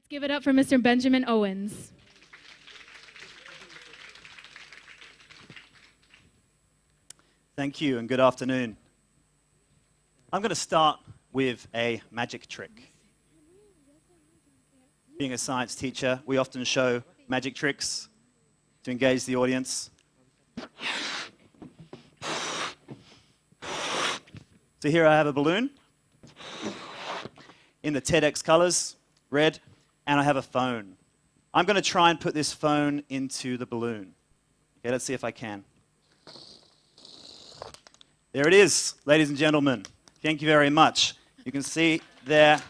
Let's give it up for Mr. Benjamin Owens. Thank you and good afternoon. I'm going to start with a magic trick. Being a science teacher, we often show magic tricks to engage the audience. So here I have a balloon in the TEDx colors, red, and I have a phone. I'm going to try and put this phone into the balloon. Okay, let's see if I can. There it is, ladies and gentlemen. Thank you very much. You can see there,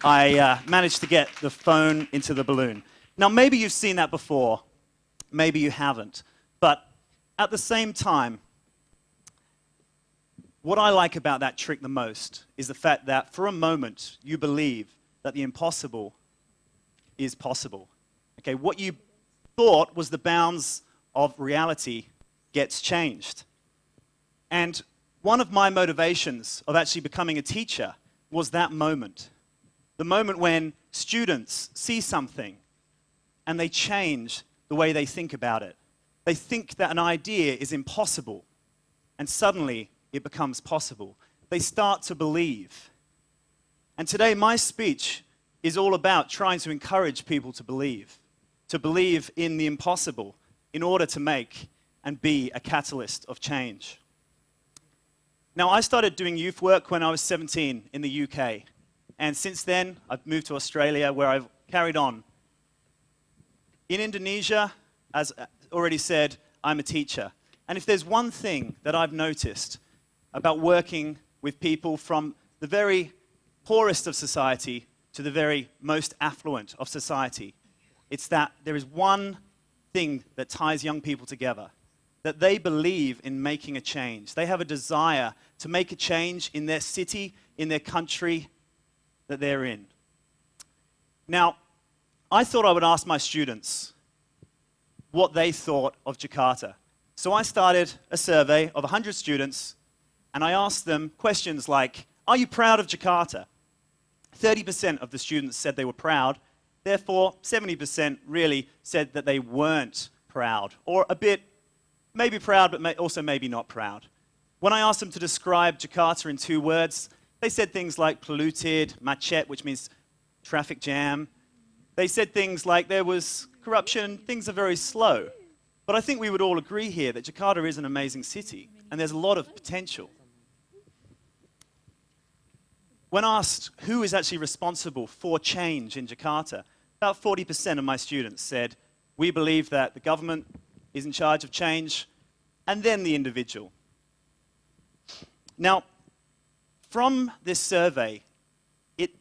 I managed to get the phone into the balloon. Now, maybe you've seen that before. Maybe you haven't. But at the same time, what I like about that trick the most is the fact that for a moment, you believe that the impossible is possible. Okay, what you thought was the bounds of reality gets changed. And one of my motivations of actually becoming a teacher was that moment. The moment when students see something and they change the way they think about it. They think that an idea is impossible and suddenly it becomes possible. They start to believe. And today my speech is all about trying to encourage people to believe in the impossible in order to make and be a catalyst of change. Now, I started doing youth work when I was 17 in the UK. And since then, I've moved to Australia where I've carried on. In Indonesia, as already said, I'm a teacher. And if there's one thing that I've noticed about working with people from the very poorest of society to the very most affluent of society, it's that there is one thing that ties young people together. That they believe in making a change. They have a desire to make a change in their city, in their country that they're in. Now, I thought I would ask my students what they thought of Jakarta. So I started a survey of 100 students, and I asked them questions like, are you proud of Jakarta? 30% of the students said they were proud. Therefore, 70% really said that they weren't proud, or a bit maybe proud, but also maybe not proud. When I asked them to describe Jakarta in 2 words, they said things like polluted, macet, which means traffic jam. They said things like there was corruption, things are very slow. But I think we would all agree here that Jakarta is an amazing city, and there's a lot of potential. When asked who is actually responsible for change in Jakarta, about 40% of my students said, we believe that the government is in charge of change, and then the individual. Now, from this survey, it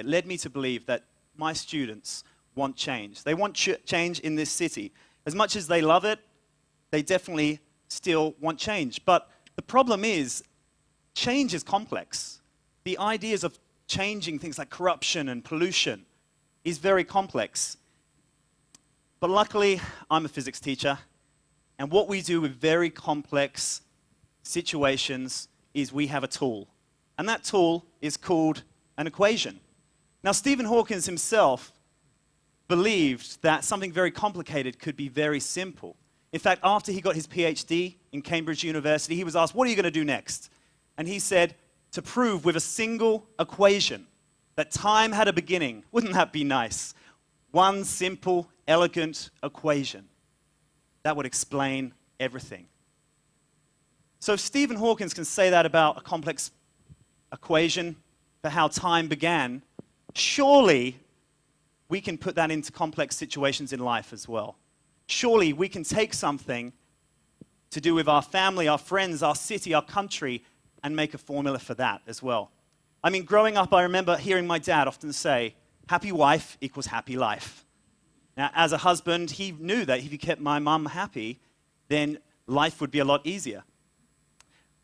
led me to believe that my students want change. They want change in this city. As much as they love it, they definitely still want change. But the problem is, change is complex. The ideas of changing things like corruption and pollution is very complex. But luckily, I'm a physics teacher, and what we do with very complex situations is we have a tool. And that tool is called an equation. Now, Stephen Hawking himself believed that something very complicated could be very simple. In fact, after he got his PhD in Cambridge University, he was asked, what are you going to do next? And he said, to prove with a single equation that time had a beginning. Wouldn't that be nice? One simple, elegant equation that would explain everything. So if Stephen Hawking can say that about a complex equation for how time began, surely we can put that into complex situations in life as well. Surely we can take something to do with our family, our friends, our city, our country, and make a formula for that as well. I mean, growing up, I remember hearing my dad often say, happy wife equals happy life. Now, as a husband, he knew that if he kept my mum happy, then life would be a lot easier.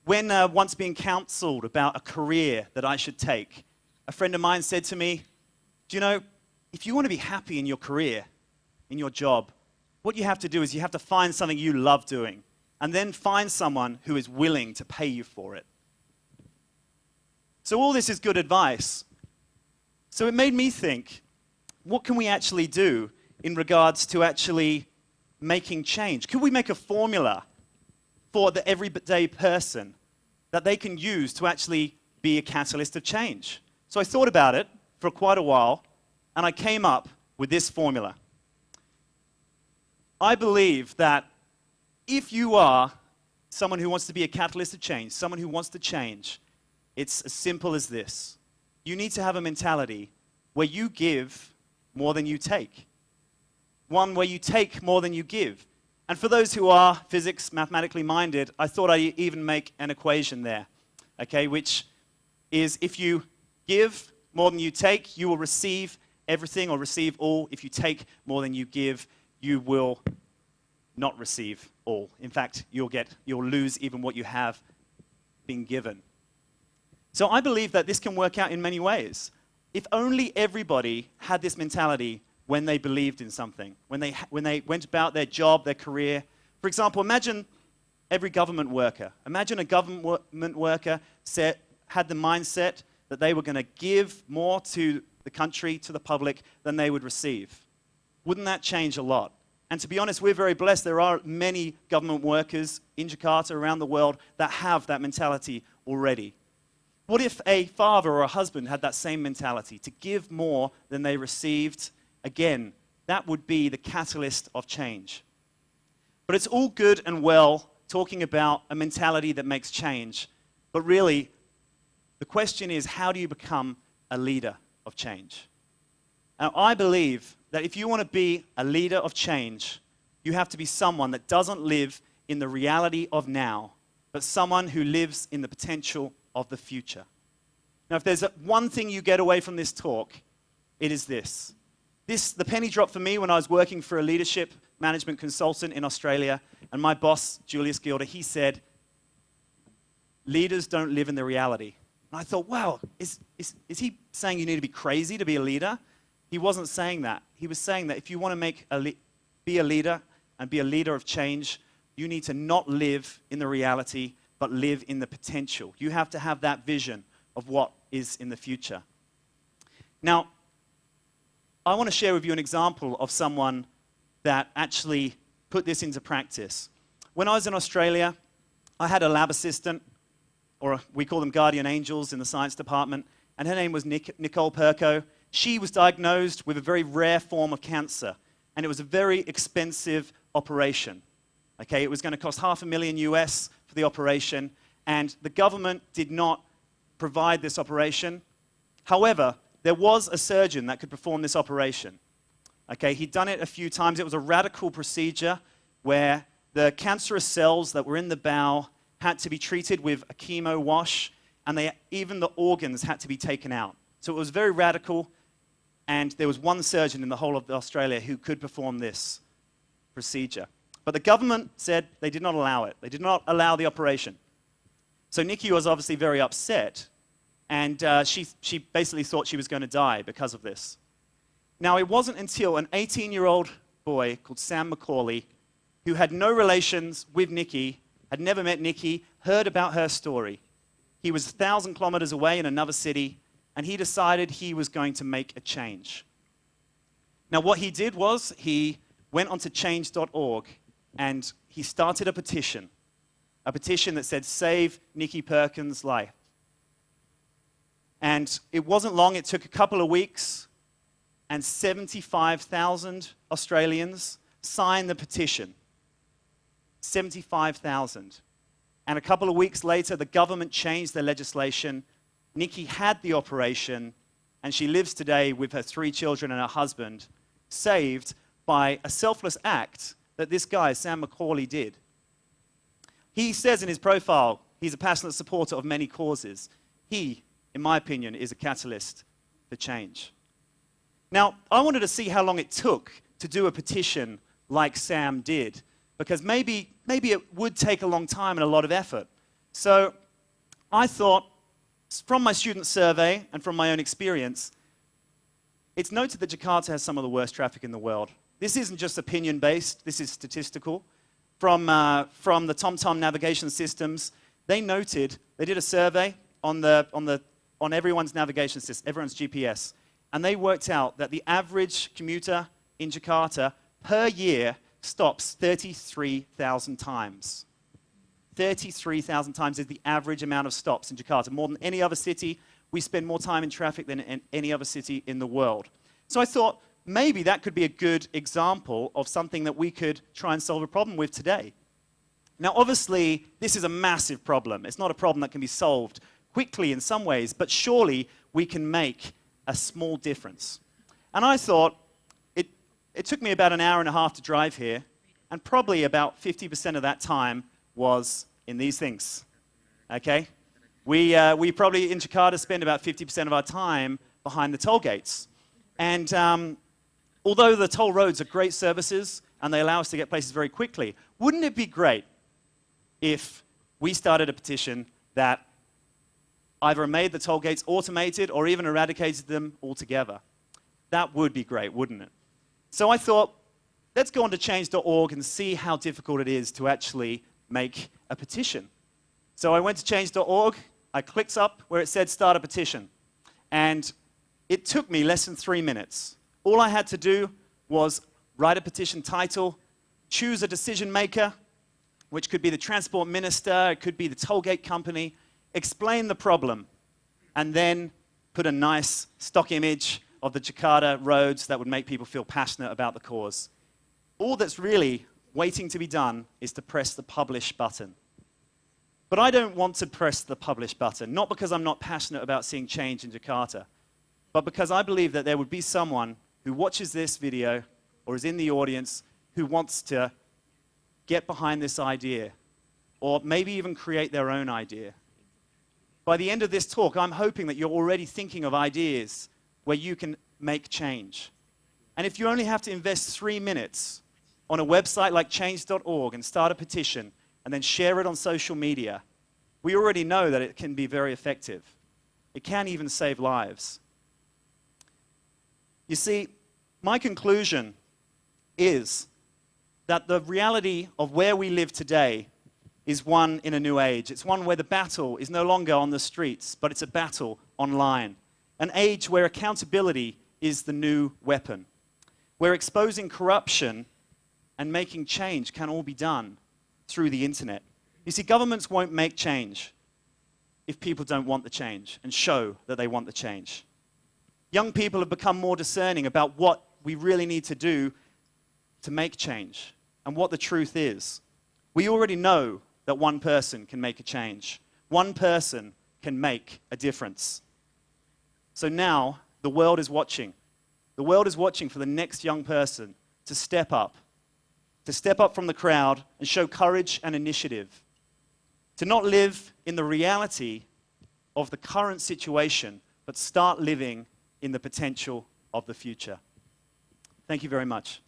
When once being counseled about a career that I should take, a friend of mine said to me, do you know, if you want to be happy in your career, in your job, what you have to do is you have to find something you love doing, and then find someone who is willing to pay you for it. So all this is good advice. So it made me think, what can we actually do in regards to actually making change? Could we make a formula for the everyday person that they can use to actually be a catalyst of change? So I thought about it for quite a while, and I came up with this formula. I believe that if you are someone who wants to be a catalyst of change, someone who wants to change, it's as simple as this. You need to have a mentality where you give more than you take. One where you take more than you give. And for those who are physics, mathematically minded, I thought I'd even make an equation there, okay, which is if you give more than you take, you will receive everything or receive all. If you take more than you give, you will not receive all. In fact, you'll lose even what you have been given. So I believe that this can work out in many ways. If only everybody had this mentality when they believed in something, when they went about their job, their career. For example, imagine every government worker. Imagine a government worker had the mindset that they were going to give more to the country, to the public, than they would receive. Wouldn't that change a lot? And to be honest, we're very blessed. There are many government workers in Jakarta, around the world, that have that mentality already. What if a father or a husband had that same mentality, to give more than they received? Again, that would be the catalyst of change. But it's all good and well talking about a mentality that makes change. But really, the question is, how do you become a leader of change? Now, I believe that if you want to be a leader of change, you have to be someone that doesn't live in the reality of now, but someone who lives in the potential of the future. Now, if there's one thing you get away from this talk, it is this. The penny dropped for me when I was working for a leadership management consultant in Australia, and my boss, Julius Gilder, he said, leaders don't live in the reality. And I thought, wow, is he saying you need to be crazy to be a leader? He wasn't saying that. He was saying that if you want to be a leader and be a leader of change, you need to not live in the reality, but live in the potential. You have to have that vision of what is in the future. Now, I want to share with you an example of someone that actually put this into practice. When I was in Australia, I had a lab assistant, or we call them guardian angels in the science department, and her name was Nicole Perko. She was diagnosed with a very rare form of cancer, and it was a very expensive operation. Okay, it was going to cost $500,000 US for the operation, and the government did not provide this operation. However, there was a surgeon that could perform this operation. Okay, he'd done it a few times. It was a radical procedure where the cancerous cells that were in the bowel had to be treated with a chemo wash, and even the organs had to be taken out. So it was very radical, and there was one surgeon in the whole of Australia who could perform this procedure. But the government said they did not allow it. They did not allow the operation. So Nikki was obviously very upset, and she basically thought she was going to die because of this. Now, it wasn't until an 18-year-old boy called Sam Macaulay, who had no relations with Nikki, had never met Nikki, heard about her story. He was 1,000 kilometers away in another city, and he decided he was going to make a change. Now, what he did was he went onto change.org, and he started a petition that said, "Save Nikki Perkins' life." And it wasn't long, it took a couple of weeks, and 75,000 Australians signed the petition. 75,000. And a couple of weeks later, the government changed their legislation. Nikki had the operation, and she lives today with her 3 children and her husband, saved by a selfless act that this guy, Sam Macaulay, did. He says in his profile, he's a passionate supporter of many causes. He, in my opinion, is a catalyst for change. Now, I wanted to see how long it took to do a petition like Sam did, because maybe it would take a long time and a lot of effort. So I thought, from my student survey and from my own experience, it's noted that Jakarta has some of the worst traffic in the world. This isn't just opinion-based, this is statistical. From the TomTom navigation systems, they did a survey on everyone's navigation system, everyone's GPS, and they worked out that the average commuter in Jakarta per year stops 33,000 times. 33,000 times is the average amount of stops in Jakarta. More than any other city, we spend more time in traffic than in any other city in the world. So I thought maybe that could be a good example of something that we could try and solve a problem with today. Now, obviously, this is a massive problem. It's not a problem that can be solved quickly in some ways, but surely we can make a small difference. And I thought, it took me about an hour and a half to drive here, and probably about 50% of that time was in these things, okay? We probably, in Jakarta, spend about 50% of our time behind the toll gates. And although the toll roads are great services, and they allow us to get places very quickly, wouldn't it be great if we started a petition that either made the toll gates automated or even eradicated them altogether? That would be great, wouldn't it? So I thought, let's go on to change.org and see how difficult it is to actually make a petition. So I went to change.org, I clicked up where it said start a petition, and it took me less than 3 minutes. All I had to do was write a petition title, choose a decision maker, which could be the transport minister, it could be the tollgate company, explain the problem, and then put a nice stock image of the Jakarta roads that would make people feel passionate about the cause. All that's really waiting to be done is to press the publish button. But I don't want to press the publish button, not because I'm not passionate about seeing change in Jakarta, but because I believe that there would be someone who watches this video or is in the audience who wants to get behind this idea, or maybe even create their own idea. By the end of this talk, I'm hoping that you're already thinking of ideas where you can make change. And if you only have to invest 3 minutes on a website like change.org and start a petition and then share it on social media, we already know that it can be very effective. It can even save lives. You see, my conclusion is that the reality of where we live today is one in a new age. It's one where the battle is no longer on the streets, but it's a battle online. An age where accountability is the new weapon, where exposing corruption and making change can all be done through the internet. You see, governments won't make change if people don't want the change and show that they want the change. Young people have become more discerning about what we really need to do to make change and what the truth is. We already know that one person can make a change. One person can make a difference. So now, the world is watching. The world is watching for the next young person to step up from the crowd and show courage and initiative, to not live in the reality of the current situation, but start living in the potential of the future. Thank you very much.